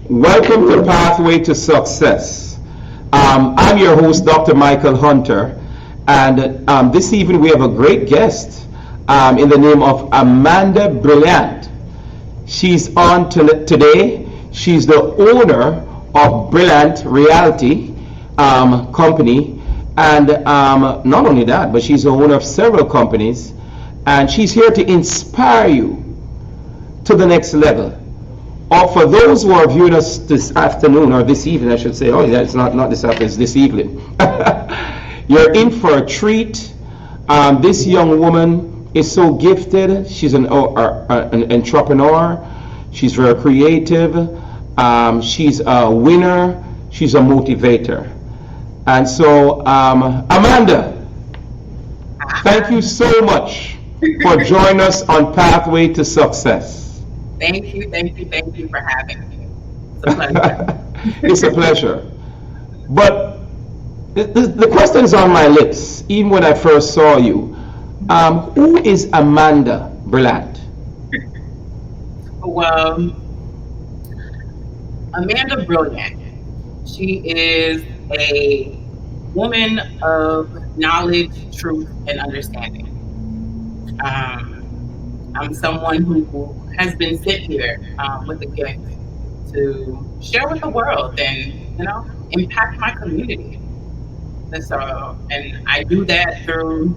Welcome to Pathway to Success. I'm your host, Dr. Michael Hunter, and this evening we have a great guest in the name of Amanda Brillant. She's on today. She's the owner of Brillant Realty company, and not only that, but she's the owner of several companies, and she's here to inspire you to the next level. Or for those who are viewing us this afternoon, or this evening, I should say, oh, yeah, it's not this afternoon, it's this evening. You're in for a treat. This young woman is so gifted. She's an entrepreneur. She's very creative. She's a winner. She's a motivator. And so, Amanda, thank you so much for joining us on Pathway to Success. Thank you for having me. It's a pleasure. It's a pleasure. But the question is on my lips, even when I first saw you. Who is Amanda Brillant? Well, Amanda Brillant. She is a woman of knowledge, truth, and understanding. I'm someone who has been sent here with a gift to share with the world and, impact my community. And I do that through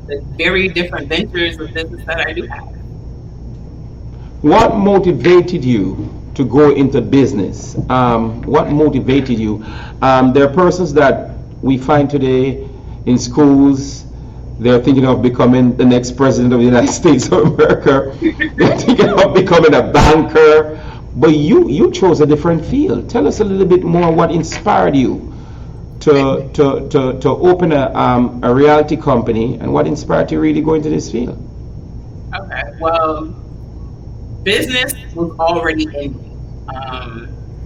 the very different ventures of business that I do have. What motivated you to go into business? What motivated you? There are persons that we find today in schools. They're thinking of becoming the next president of the United States of America. They're thinking of becoming a banker. But you chose a different field. Tell us a little bit more what inspired you to open a realty company, and what inspired you really go into this field? Okay, well, business was already in me.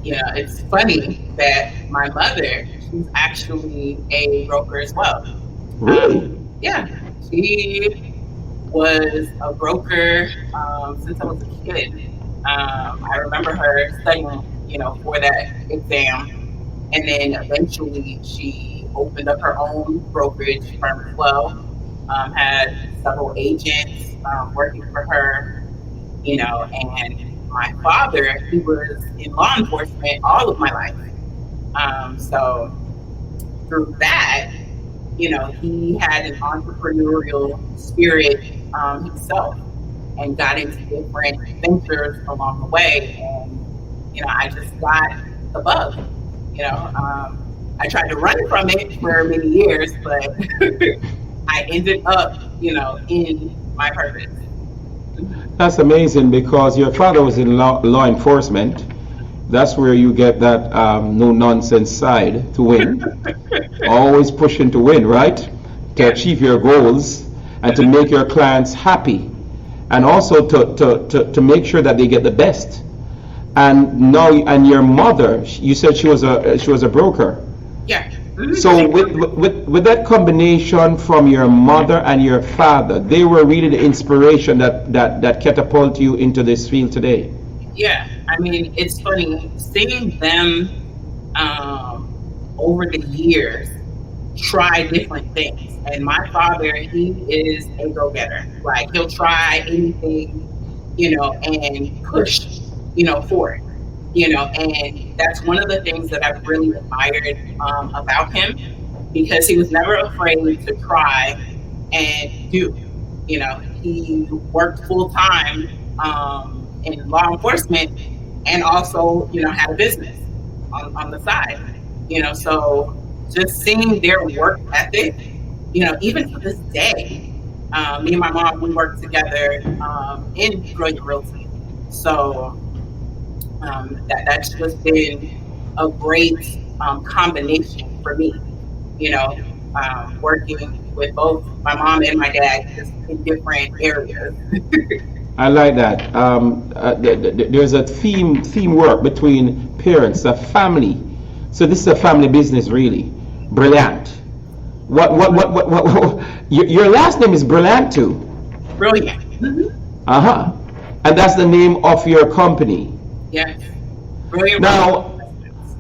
It's funny that my mother, she's actually a broker as well. Really? Yeah, she was a broker since I was a kid. I remember her studying, for that exam, and then eventually she opened up her own brokerage firm as well. Had several agents working for her, and my father, he was in law enforcement all of my life. So through that, he had an entrepreneurial spirit himself, and got into different ventures along the way. And, I just got the bug. I tried to run from it for many years, but I ended up, in my purpose. That's amazing, because your father was in law enforcement. That's where you get that no nonsense side to win. Always pushing to win, right? To achieve your goals and to make your clients happy, and also to make sure that they get the best. And your mother, you said she was a broker. Yeah. So with that combination from your mother and your father, they were really the inspiration that catapulted you into this field today. Yeah, I mean, it's funny seeing them over the years try different things. And my father, he is a go-getter. Like, he'll try anything, and push, for it. And that's one of the things that I've really admired about him, because he was never afraid to try and do. He worked full time in law enforcement, and also, had a business on the side. So just seeing their work ethic, even to this day, me and my mom, we work together in Brillant Realty. So that's just been a great combination for me, working with both my mom and my dad, just in different areas. I like that. There's a theme work between parents, a family. So this is a family business, really. Brillant. What? Your last name is Brillant too. Brilliant. And that's the name of your company. Yes. brilliant Now, questions.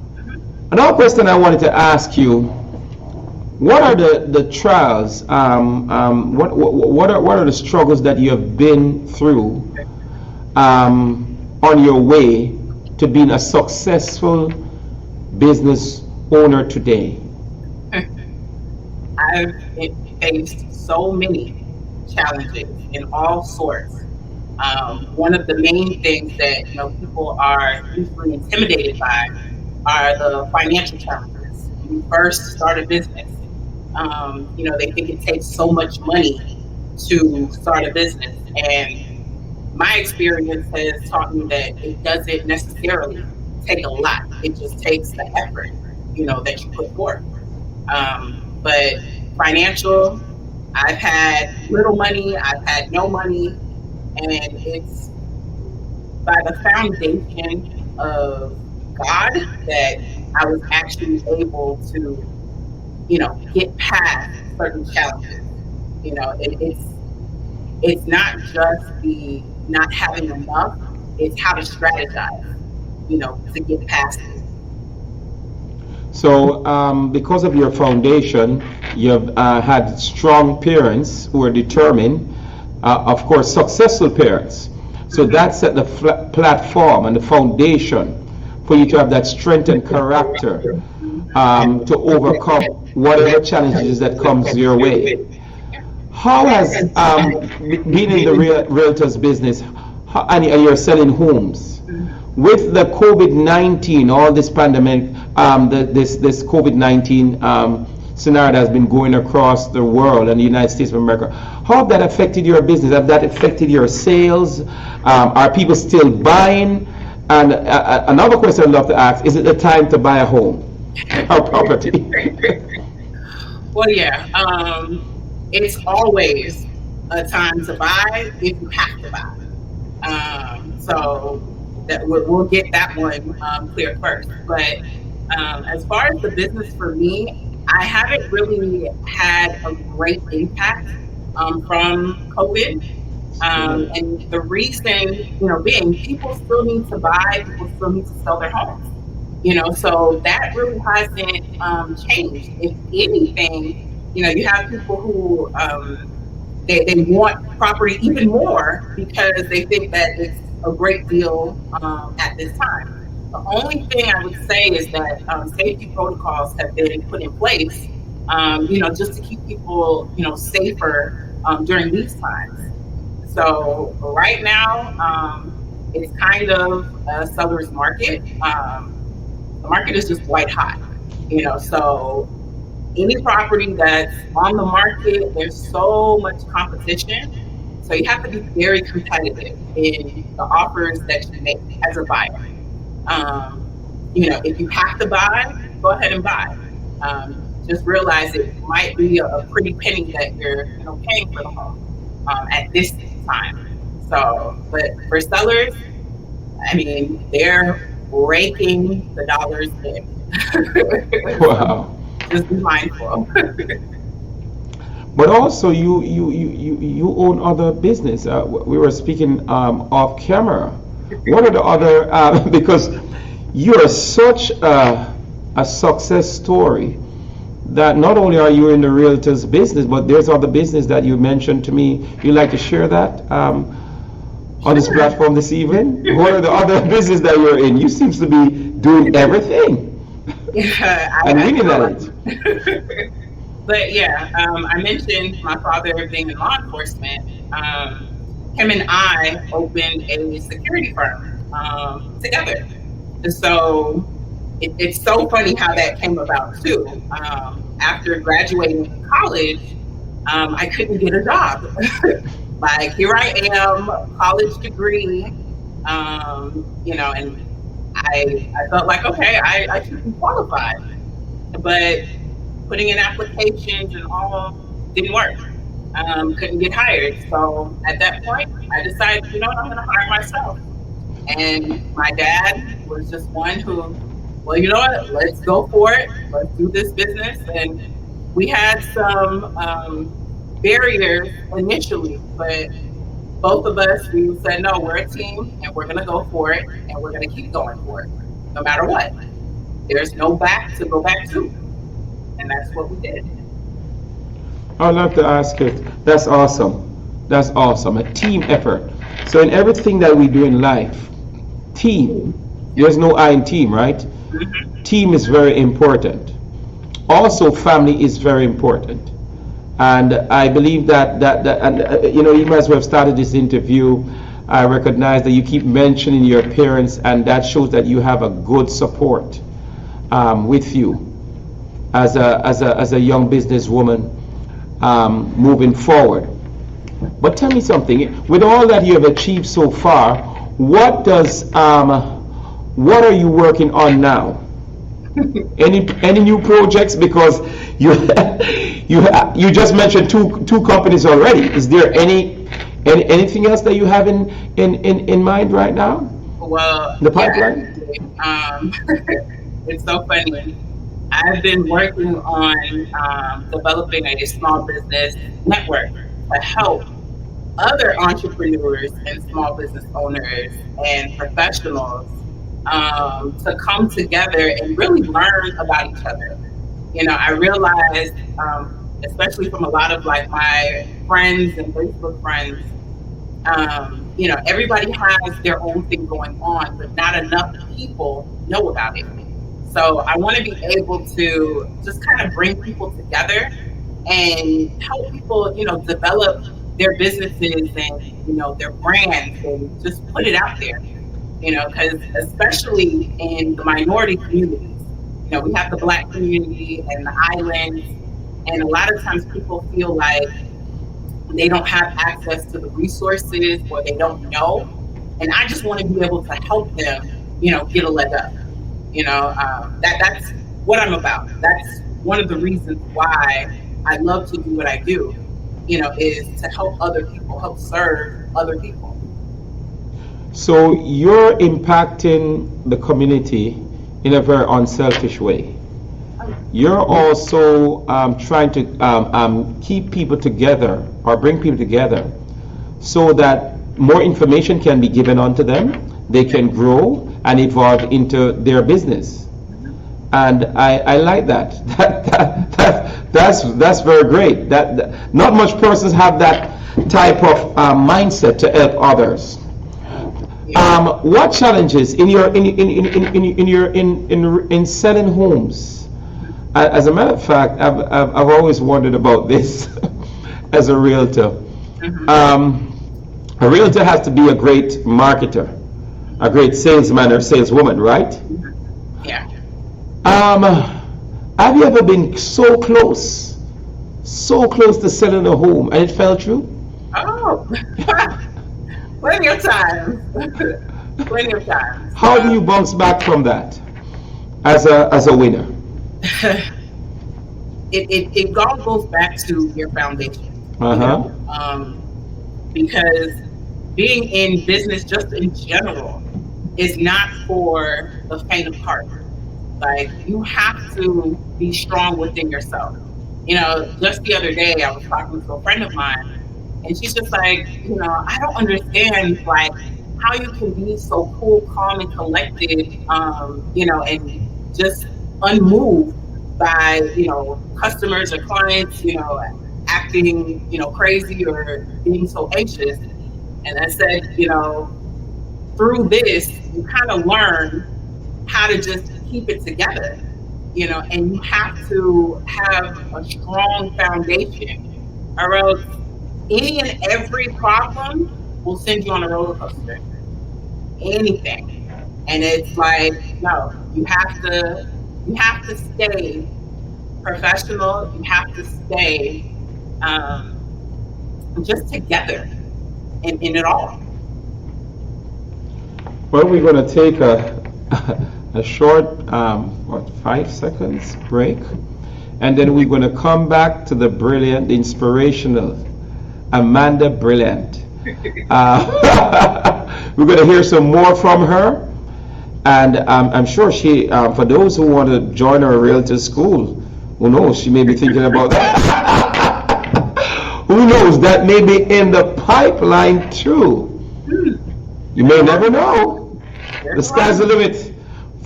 another question I wanted to ask you: what are the trials? What are the struggles that you have been through on your way to being a successful business owner today? I've faced so many challenges in all sorts. One of the main things that people are usually intimidated by are the financial challenges. When you first start a business, they think it takes so much money to start a business, and my experience has taught me that it doesn't necessarily take a lot. It just takes the effort, that you put forth. But financial, I've had little money, I've had no money, and it's by the foundation of God that I was actually able to, get past certain challenges. It's not just the not having enough; it's how to strategize, to get past it. So, because of your foundation, you've had strong parents who are determined, of course, successful parents. So Mhm. that set the platform and the foundation for you to have that strength and character to overcome whatever challenges that comes your way. How has being in the realtors business, and you're selling homes, Mhm. with the COVID-19, all this pandemic, this COVID-19 scenario that has been going across the world and the United States of America, how have that affected your business? Have that affected your sales? Are people still buying? And another question I'd love to ask: is it the time to buy a home or property? Well, yeah, it's always a time to buy if you have to buy. So that we'll get that one clear first. But as far as the business for me, I haven't really had a great impact from COVID. Good. And the reason, being people still need to buy, people still need to sell their homes. So that really hasn't changed. If anything, you have people who they want property even more because they think that it's a great deal at this time. The only thing I would say is that safety protocols have been put in place, just to keep people, safer during these times. So right now, it's kind of a seller's market. The market is just white hot, so any property that's on the market, there's so much competition. So you have to be very competitive in the offers that you make as a buyer. Um, if you have to buy, go ahead and buy. Just realize it might be a pretty penny that you're, paying for the home at this time. So, but for sellers, I mean, they're raking the dollars in. So Wow. just be mindful. But also, you own other business. We were speaking off camera. What are the other? Because you are such a success story that not only are you in the realtors business, but there's other business that you mentioned to me. You like to share that on this Sure. platform this evening? What are the other business that you're in? You seems to be doing everything Yeah, and I winning feel at like, it. but yeah, I mentioned my father being in law enforcement. Um, Him and I opened a security firm together. And so it's so funny how that came about too. After graduating college, I couldn't get a job. Like here I am, college degree, and I felt like okay, I should be qualified, but putting in applications and all didn't work. Couldn't get hired. So at that point, I decided, I'm going to hire myself. And my dad was just one who, well, you know what? Let's go for it. Let's do this business. And we had some barriers initially, but both of us, we said, no, we're a team and we're going to go for it and we're going to keep going for it. no matter what. There's no back to go back to. And that's what we did. I'd love to ask it. That's awesome. That's awesome. A team effort. So in everything that we do in life, team. There's no I in team, right? Mm-hmm. Team is very important. Also, family is very important. And I believe that and even as we have started this interview, I recognize that you keep mentioning your parents, and that shows that you have a good support with you as a young businesswoman moving forward. But tell me something. With all that you have achieved so far, what are you working on now? Any new projects? Because you you just mentioned two companies already. Is there anything else that you have in mind right now? Well, The yeah, pipeline? it's so funny. I've been working on developing a small business network to help other entrepreneurs and small business owners and professionals to come together and really learn about each other. I realized, especially from a lot of like my friends and Facebook friends, everybody has their own thing going on, but not enough people know about it. So I want to be able to just kind of bring people together and help people, develop their businesses and, their brands and just put it out there, because especially in the minority communities, we have the Black community and the islands, and a lot of times people feel like they don't have access to the resources or they don't know. And I just want to be able to help them, get a leg up. That's what I'm about. That's one of the reasons why I love to do what I do, is to help other people, help serve other people. So you're impacting the community in a very unselfish way. You're also trying to keep people together or bring people together so that more information can be given onto them. They can grow and evolve into their business. And I like that. That's very great. Not much persons have that type of mindset to help others. What challenges in selling homes? As a matter of fact, I've always wondered about this as a realtor. A realtor has to be a great marketer, a great salesman or saleswoman, right? Yeah. Have you ever been so close to selling a home and it fell through? Oh, plenty of times. Plenty of times. How do you bounce back from that as a winner? It all goes back to your foundation. Because being in business just in general is not for the faint of heart. Like, you have to be strong within yourself. Just the other day I was talking to a friend of mine, and she's just like, I don't understand, like, how you can be so cool, calm, and collected, and just unmoved by, customers or clients, acting, crazy or being so anxious. And I said, through this, you kind of learn how to just keep it together, and you have to have a strong foundation, or else any and every problem will send you on a roller coaster. Anything. And it's like, no, you have to stay professional. You have to stay just together in it all. Well, we're going to take a short 5 seconds break, and then we're going to come back to the brilliant, inspirational Amanda Brillant. We're going to hear some more from her, and I'm sure she, for those who want to join our realtor school, who knows, she may be thinking about that. Who knows, that may be in the pipeline too. You may never know. The sky's the limit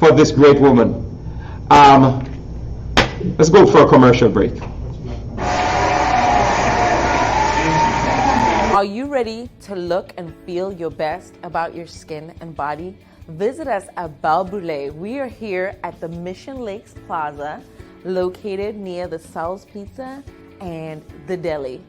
for this great woman. Um, let's go for a commercial break. Are you ready to look and feel your best about your skin and body? Visit us at Belle Brûlée. We are here at the Mission Lakes Plaza, located near the Sal's Pizza and the deli.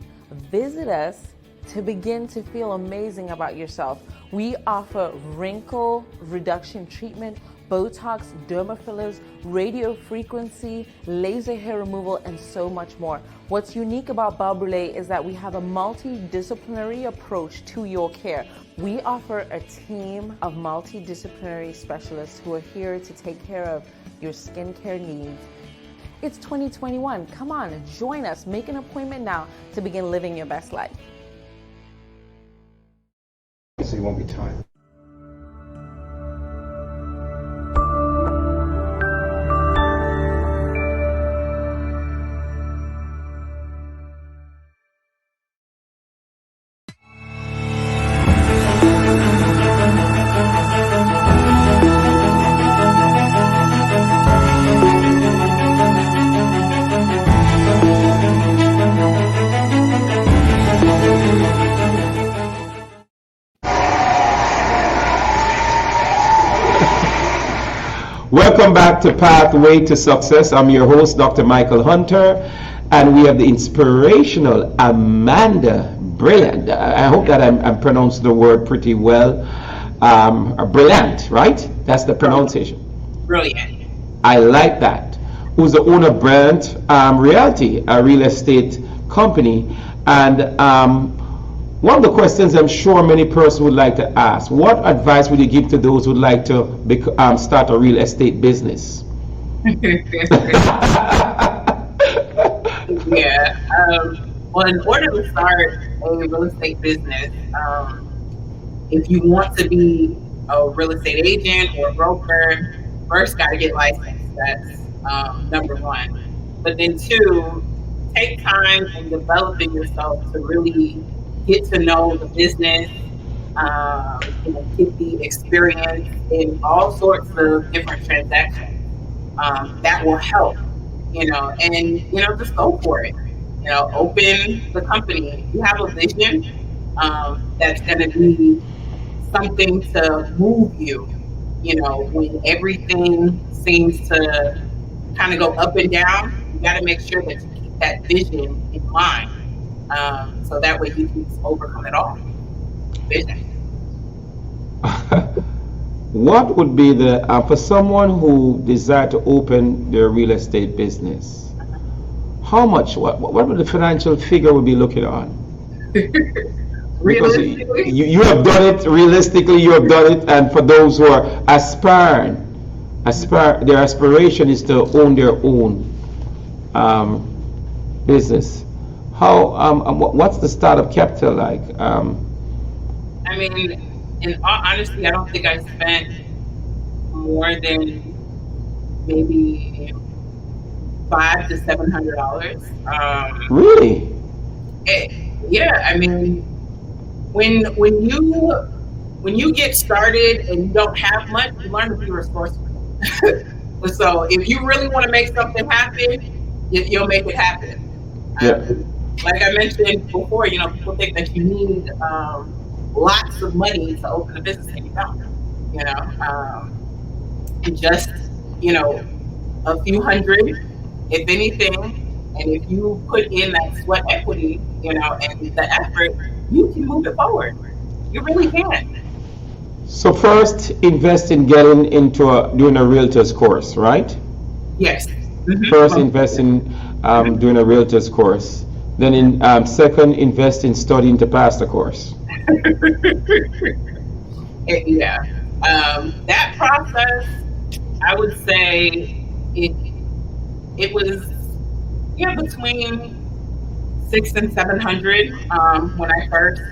Visit us to begin to feel amazing about yourself. We offer wrinkle reduction treatment, Botox, derma fillers, radio frequency, laser hair removal, and so much more. What's unique about Belle Brûlée is that we have a multidisciplinary approach to your care. We offer a team of multidisciplinary specialists who are here to take care of your skincare needs. It's 2021. Come on, join us. Make an appointment now to begin living your best life. So you won't be tired. Welcome back to Pathway to Success. I'm your host, Dr. Michael Hunter, and we have the inspirational Amanda Brillant. I hope that I'm pronounced the word pretty well. Brillant, right? That's the pronunciation. Brilliant. I like that. Who's the owner of Brillant Realty, a real estate company. And one of the questions I'm sure many persons would like to ask, what advice would you give to those who would like to start a real estate business? Yeah. Well, in order to start a real estate business, if you want to be a real estate agent or a broker, first got to get licensed. That's number one. But then two, take time in developing yourself to really get to know the business, get the experience in all sorts of different transactions. That will help, and just go for it. Open the company. You have a vision that's going to be something to move you. When everything seems to kind of go up and down, you got to make sure that you keep that vision in mind. So that way you can overcome it all. Vision. What would be for someone who desire to open their real estate business, how much, what would the financial figure would be looking on? Because you have done it, realistically you have done it, and for those who are their aspiration is to own their own business. What's the startup capital like? I mean, in all honesty, I don't think I spent more than maybe $500 to $700. Really? Yeah, I mean, when you get started and you don't have much, you learn to be resourceful. So if you really want to make something happen, you'll make it happen. Yeah. Like I mentioned before, people think that you need lots of money to open a business, and you don't. Just a few hundred, if anything, and if you put in that sweat equity, and the effort, you can move it forward. You really can. So first, invest in getting into doing a realtor's course, right? Yes. Mm-hmm. First, invest in doing a realtor's course. Then, second, invest in studying to pass the course. Yeah. That process, I would say it was between $600 and $700 when I first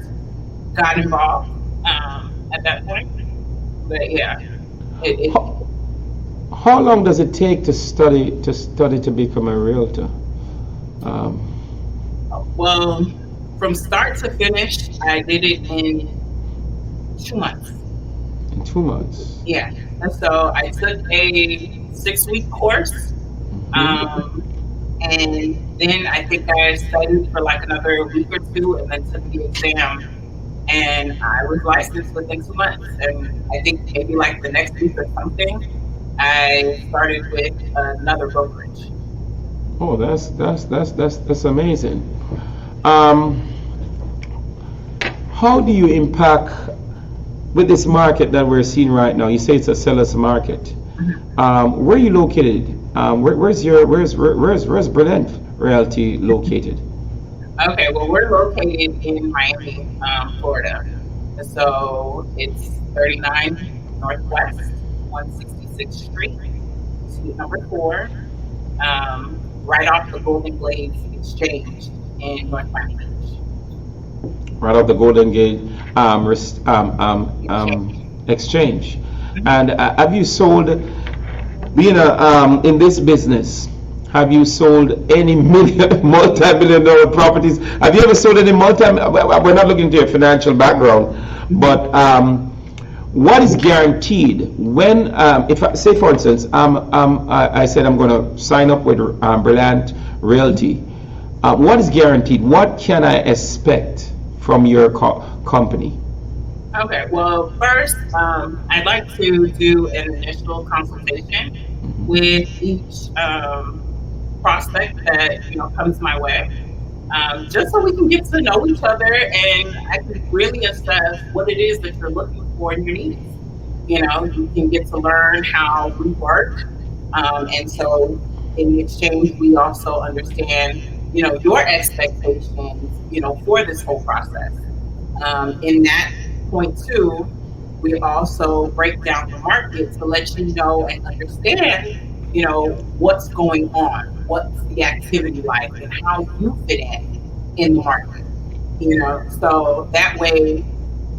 got involved at that point. But yeah, how long does it take to study to become a realtor? Well, from start to finish, I did it in 2 months. In 2 months. Yeah. And so I took a 6-week course. Mhm. Um, and then I think I studied for like another week or two and then took the exam. And I was licensed within 2 months. And I think maybe like the next week or something, I started with another brokerage. Oh, that's amazing. Um, how do you impact with this market that we're seeing right now? You say it's a seller's market. Where are you located? Where's Brillant Realty located? Okay, well, we're located in Miami, Florida. So it's 39 Northwest, 166th Street, suite number 4, right off the Golden Glades Exchange in North Miami Beach. Right off the Golden Gate Exchange. exchange. Mhm. And have you sold, being in this business, have you sold any multi-million dollar properties? Have you ever sold any we're not looking into your financial background, but what is guaranteed when, if I say for instance, I said I'm going to sign up with Brillant Realty. What is guaranteed? What can I expect from your company? Okay, well, first, I'd like to do an initial consultation with each prospect that comes my way, just so we can get to know each other and I can really assess what it is that you're looking for and your needs. You can get to learn how we work, and so in exchange, we also understand your expectations for this whole process. In that point too, we also break down the market to let you know and understand, what's going on, what's the activity like, and how you fit in the market. So that way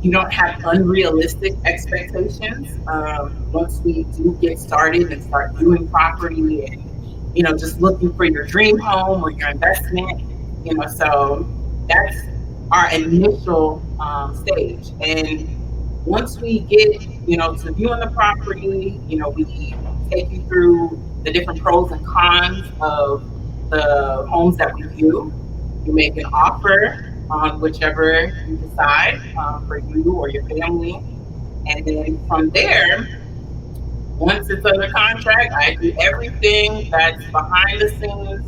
you don't have unrealistic expectations. Once we do get started and start viewing property and just looking for your dream home or your investment, so that's our initial stage. And once we get to viewing the property, we take you through the different pros and cons of the homes that we view. You make an offer on whichever you decide for you or your family. And then from there, once it's under contract, I do everything that's behind the scenes.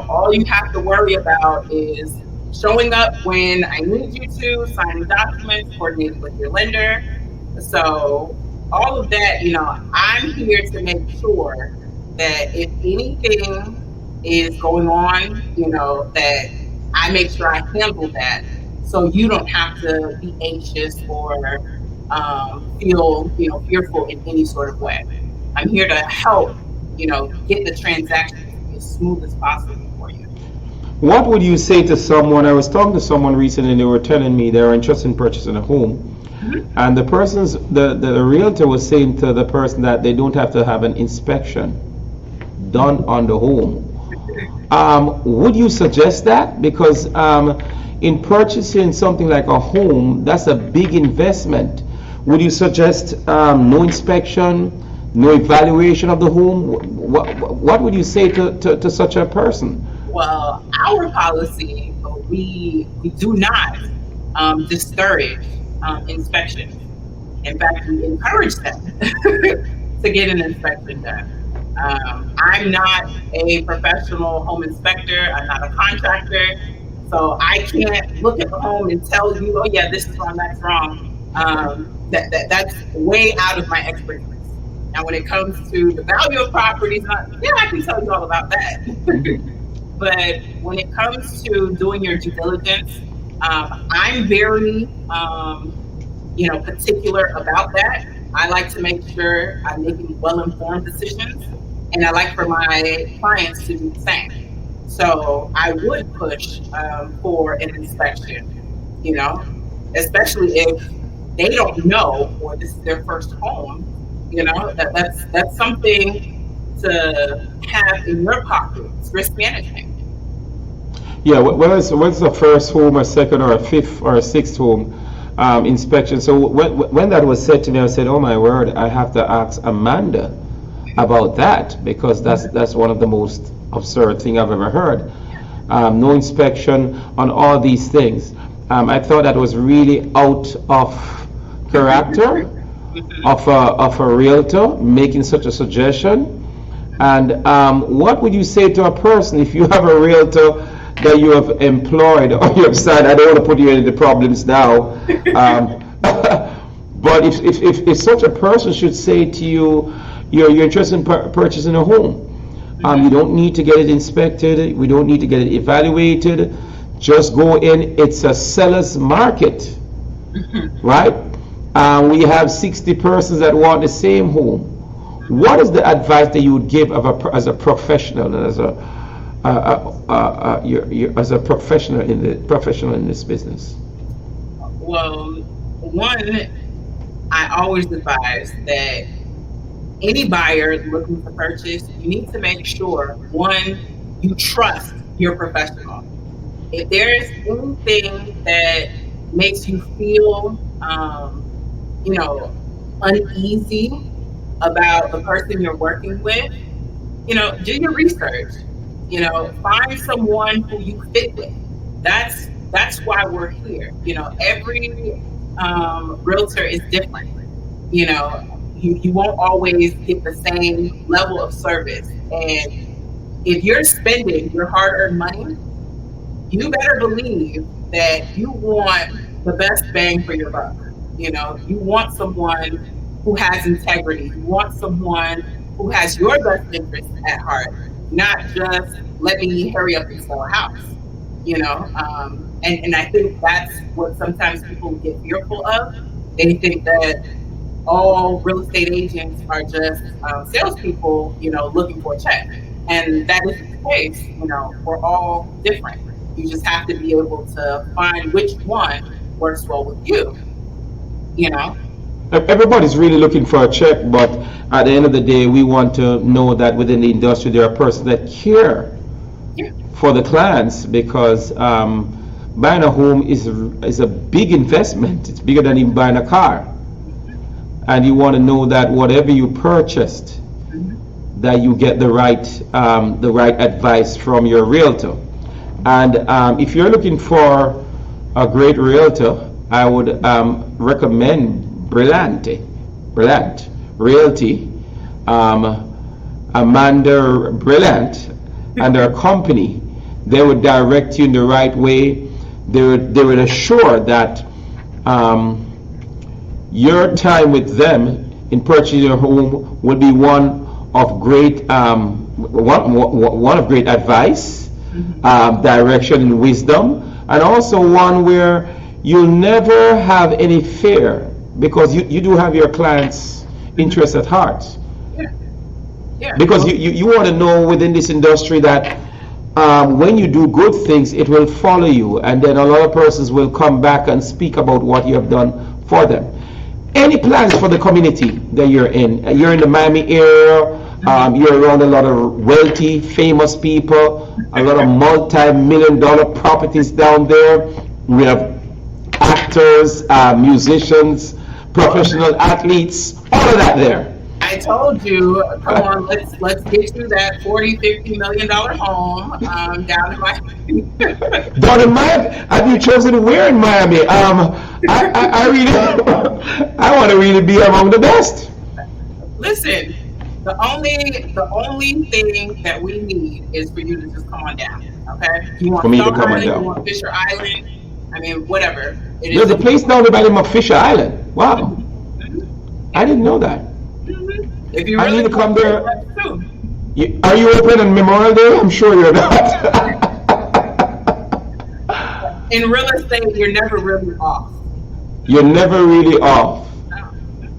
All you have to worry about is showing up when I need you to, signing documents, coordinating with your lender. So all of that, I'm here to make sure that if anything is going on, that I make sure I handle that so you don't have to be anxious or feel, fearful in any sort of way. I'm here to help, get the transaction to be as smooth as possible for you. What would you say to someone? I was talking to someone recently, and they were telling me they were interested in purchasing a home. Mhm. And the realtor was saying to the person that they don't have to have an inspection done on the home. Would you suggest that? Because in purchasing something like a home, that's a big investment. Would you suggest no inspection, no evaluation of the home? What would you say to such a person? Well, our policy, we do not discourage inspections. In fact, we encourage them to get an inspection done. I'm not a professional home inspector. I'm not a contractor. So I can't look at the home and tell you, oh yeah, this is wrong, that's wrong. That's way out of my expertise. Now, when it comes to the value of properties, yeah, I can tell you all about that. But when it comes to doing your due diligence, I'm very, particular about that. I like to make sure I'm making well-informed decisions, and I like for my clients to do the same. So I would push for an inspection, you know, especially if they don't know or this is their first home. That's something to have in your pocket. It's risk management. Yeah, whether it's the first home, or second, or a fifth, or a sixth home, inspection. So when that was said to me, I said, "Oh my word! I have to ask Amanda about that because that's one of the most absurd thing I've ever heard. No inspection on all these things. I thought that was really out of character of a realtor making such a suggestion. And what would you say to a person if you have a realtor that you have employed or you have signed? I don't want to put you into the problems now. But if such a person should say to you, you're interested in purchasing a home, you don't need to get it inspected, we don't need to get it evaluated, just go in, it's a seller's market, right? We have 60 persons that want the same home. What is the advice that you would give as a professional and as a professional in this business? Well, one, I always advise that any buyer looking to purchase, you need to make sure, one, you trust your professional. If there's anything that makes you feel, uneasy about the person you're working with, do your research. Find someone who you fit with. That's why we're here. Every realtor is different. You won't always get the same level of service. And if you're spending your hard-earned money, you better believe that you want the best bang for your buck. You want someone who has integrity. You want someone who has your best interest at heart, not just let me hurry up and sell a house. And I think that's what sometimes people get fearful of. They think that all real estate agents are just salespeople, looking for a check. And that isn't the case. We're all different. You just have to be able to find which one works well with you. Everybody's really looking for a check, but at the end of the day, we want to know that within the industry there are persons that care for the clients, because buying a home is a big investment. It's bigger than even buying a car. And you want to know that whatever you purchased, that you get the right advice from your realtor. And if you're looking for a great realtor, I would recommend Brillant Realty, Amanda Brillant and her company. They would direct you in the right way. They would assure that your time with them in purchasing your home will be one of great great advice, direction and wisdom, and also one where you'll never have any fear, because you do have your clients' interests at heart. Because you want to know within this industry that when you do good things, it will follow you, and then a lot of persons will come back and speak about what you have done for them. Any plans for the community that you're in? You're in the Miami area. You're around a lot of wealthy, famous people, a lot of multi-million-dollar properties down there. We have actors, musicians, professional athletes, all of that there. I told you, come on, let's get you that $40-50 million home down in Miami. Down in Miami? Have you chosen where in Miami? I really, I want to really be among the best. Listen, the only thing that we need is for you to just come on down. Okay? You want for me to Star come on Island, down. You want Fisher Island? I mean, whatever. There's a place down there by the name of Fisher Island. Wow. I didn't know that. If you I really need to come there. too. Are you open on Memorial Day? I'm sure you're not. In real estate, you're never really off. You're never really off.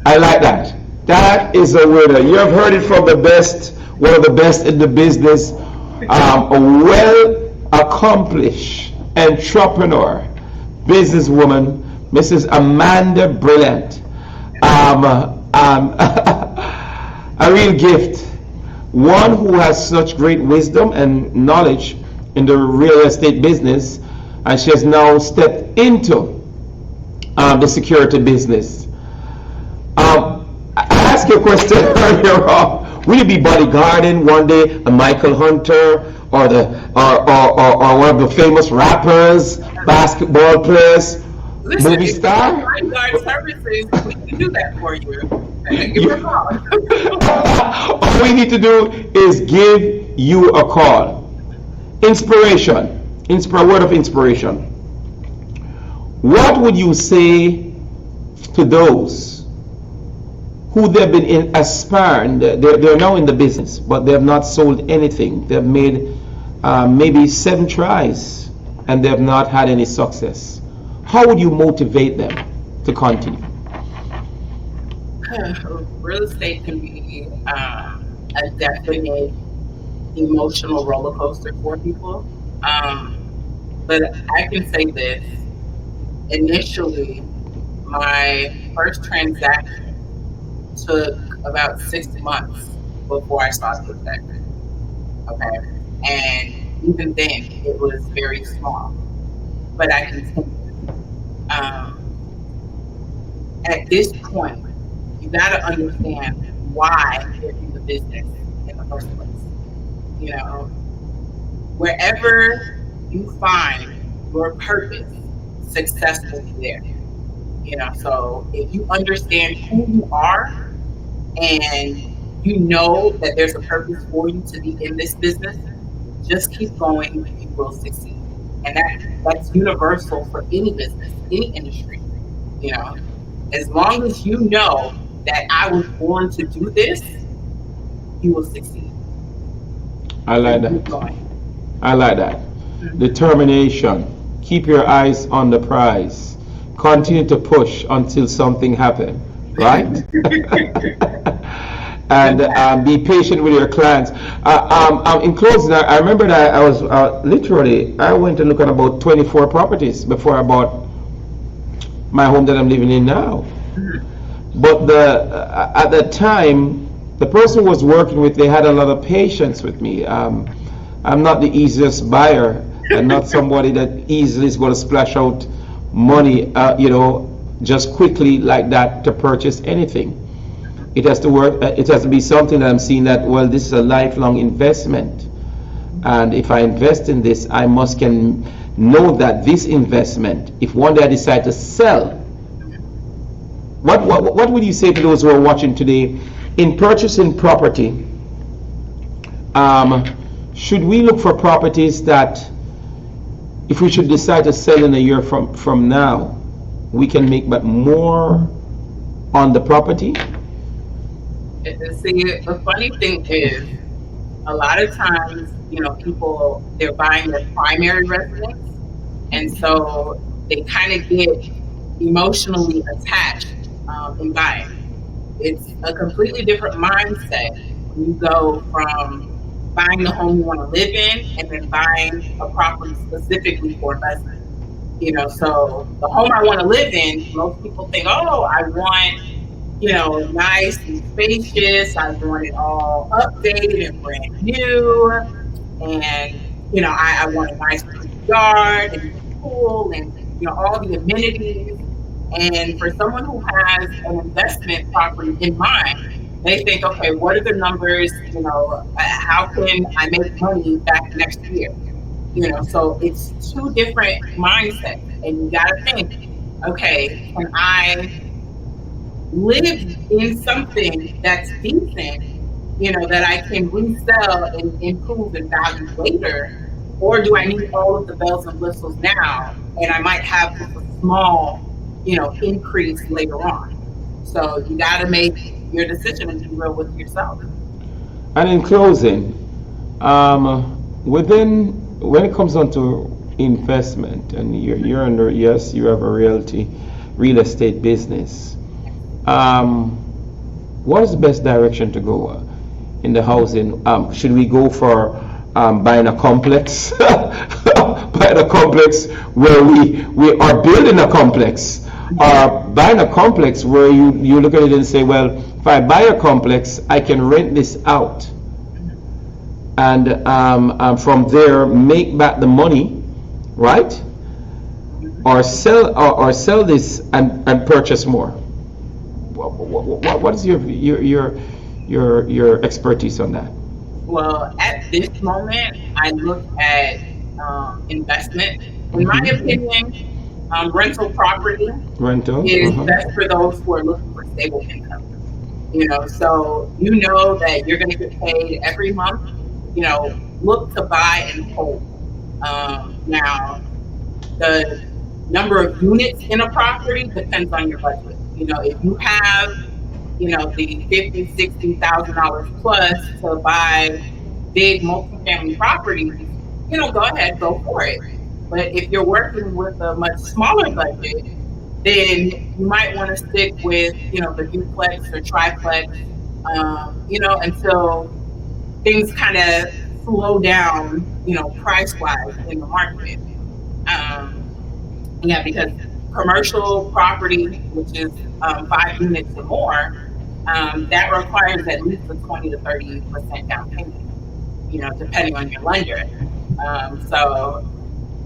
I like that. That is a winner. You have heard it from the best, one of the best in the business, a well-accomplished entrepreneur, businesswoman, Mrs. Amanda Brillant. A real gift. One who has such great wisdom and knowledge in the real estate business, and she has now stepped into the security business. I asked you a question earlier on. Will you be bodyguarding one day a Michael Hunter or or one of the famous rappers, basketball players, Listen, movie if you need star? lifeguard services, we can do that for you. Give You- her a call. All we need to do is give you a call. Inspiration. Word of inspiration. What would you say to those who they've been aspiring? They're now in the business, but they have not sold anything. They've made maybe 7 tries and they have not had any success. How would you motivate them to continue? Real estate can be a definite emotional roller coaster for people. But I can say this. Initially, my first transaction took about 6 months before I saw the effect. Okay. And even then, it was very small. But I continued. Um, at this point, you got to understand why you're in the business in the first place. You know, wherever you find your purpose, success will be there. You know, so if you understand who you are and you know that there's a purpose for you to be in this business, just keep going. You will succeed, and that's universal for any business, any industry. You know, as long as you know that I was born to do this, you will succeed. I like Keep that. going. I like that. Mhm. Determination. Keep your eyes on the prize. Continue to push until something happens, right? And be patient with your clients. In closing, I remember that I was literally, I went to look at about 24 properties before I bought my home that I'm living in now. But at that time, the person who was working with, they had a lot of patience with me. I'm not the easiest buyer, and not somebody that easily is going to splash out money, just quickly like that to purchase anything. It has to work. It has to be something that I'm seeing that, well, this is a lifelong investment, and if I invest in this, I can know that this investment, if one day I decide to sell, what would you say to those who are watching today in purchasing property? Should we look for properties that, if we should decide to sell in a year from now, we can make but more on the property? See, the funny thing is, a lot of times, people, they're buying their primary residence, and so they kind of get emotionally attached in buying. It's a completely different mindset when you go from buying the home you want to live in and then buying a property specifically for investment. So the home I want to live in, most people think, oh, I want, nice and spacious. I want it all updated and brand new. And, I want a nice pretty yard and pool and, all the amenities. And for someone who has an investment property in mind, they think, okay, what are the numbers? How can I make money back next year? So it's two different mindsets. And you got to think, okay, can I live in something that's decent, that I can resell and improve in value later? Or do I need all of the bells and whistles now? And I might have just a small, increase later on. So you got to make your decision and be real with yourself. And in closing, when it comes down to investment, and you're under, yes, you have a real estate business. What is the best direction to go in the housing? Should we go for buying a complex, buying a complex where we are building a complex, or buying a complex where you look at it and say, well, if I buy a complex, I can rent this out, and from there make back the money, right? or sell this and purchase more? What is your expertise on that? Well, at this moment, I look at investment. In my Mhm. opinion, rental property Rental. is Uh-huh. best for those who are looking for stable income. So you know that you're going to get paid every month. Look to buy and hold. Now, the number of units in a property depends on your budget. If you have the 50, $60,000 plus to buy big multifamily properties, go ahead, go for it. But if you're working with a much smaller budget, then you might want to stick with, the duplex or triplex, until things kind of slow down, price wise in the market. Um, yeah, because commercial property, which is 5 units or more, that requires at least a 20 to 30% down payment, depending on your lender. So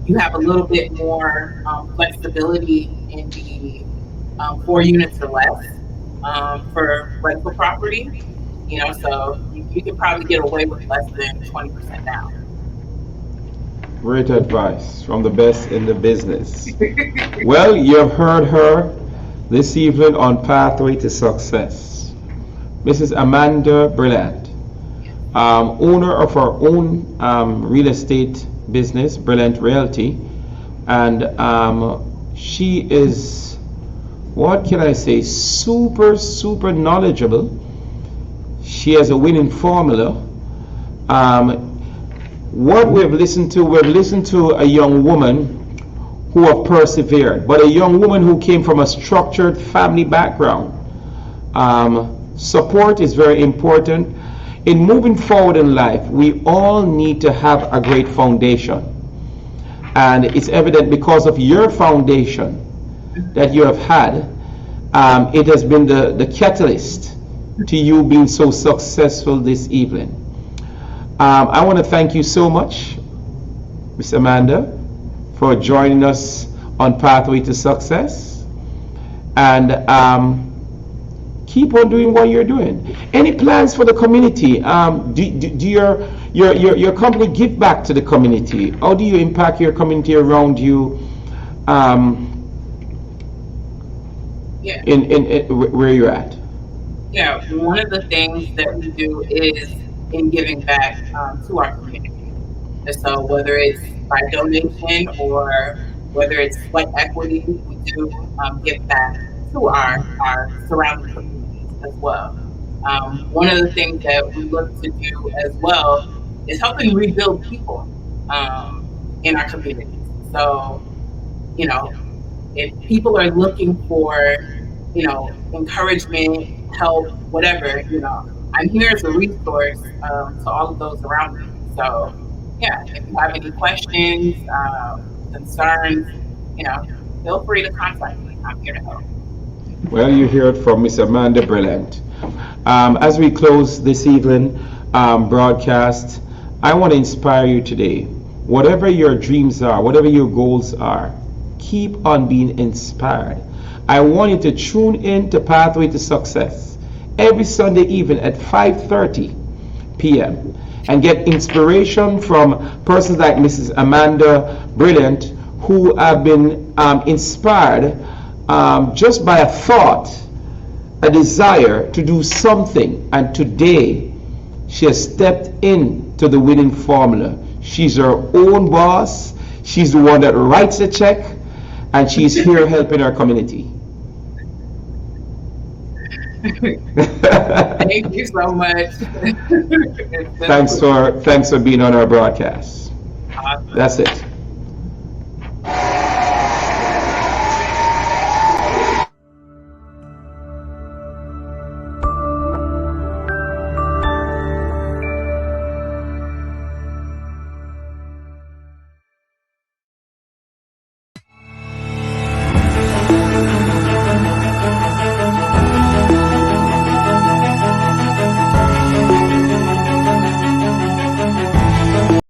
you have a little bit more flexibility in the 4 units or less for rental property. So you can probably get away with less than 20% down. Great advice from the best in the business. Well, you have heard her this evening on Pathway to Success. Mrs. Amanda Brillant, owner of her own real estate business, Brillant Realty, and she is, what can I say, super knowledgeable. She has a winning formula. What we've listened to a young woman who have persevered, but a young woman who came from a structured family background. Support is very important. In moving forward in life, we all need to have a great foundation. And it's evident because of your foundation that you have had, it has been the catalyst to you being so successful this evening. I want to thank you so much, Miss Amanda, for joining us on Pathway to Success. And keep on doing what you're doing. Any plans for the community? Do your company give back to the community? How do you impact your community around you Yeah. in where you're at? Yeah, one of the things that we do is in giving back to our community. And so whether it's by donation or whether it's sweat equity, we do give back to our surrounding communities as well. One of the things that we look to do as well is helping rebuild people in our communities. So, if people are looking for, encouragement, help, whatever, I'm here as a resource to all of those around me. So, yeah, if you have any questions, concerns, feel free to contact me. I'm here to help. Well, you hear it from Miss Amanda Brillant. As we close this evening broadcast, I want to inspire you today. Whatever your dreams are, whatever your goals are, keep on being inspired. I want you to tune in to Pathway to Success every Sunday evening at 5:30 p.m. and get inspiration from persons like Mrs. Amanda Brillant, who have been inspired just by a thought, a desire to do something, and today she has stepped into the winning formula. She's her own boss. She's the one that writes the check, and she's here helping our community. Thank you so much. Thanks for being on our broadcast. Awesome. That's it.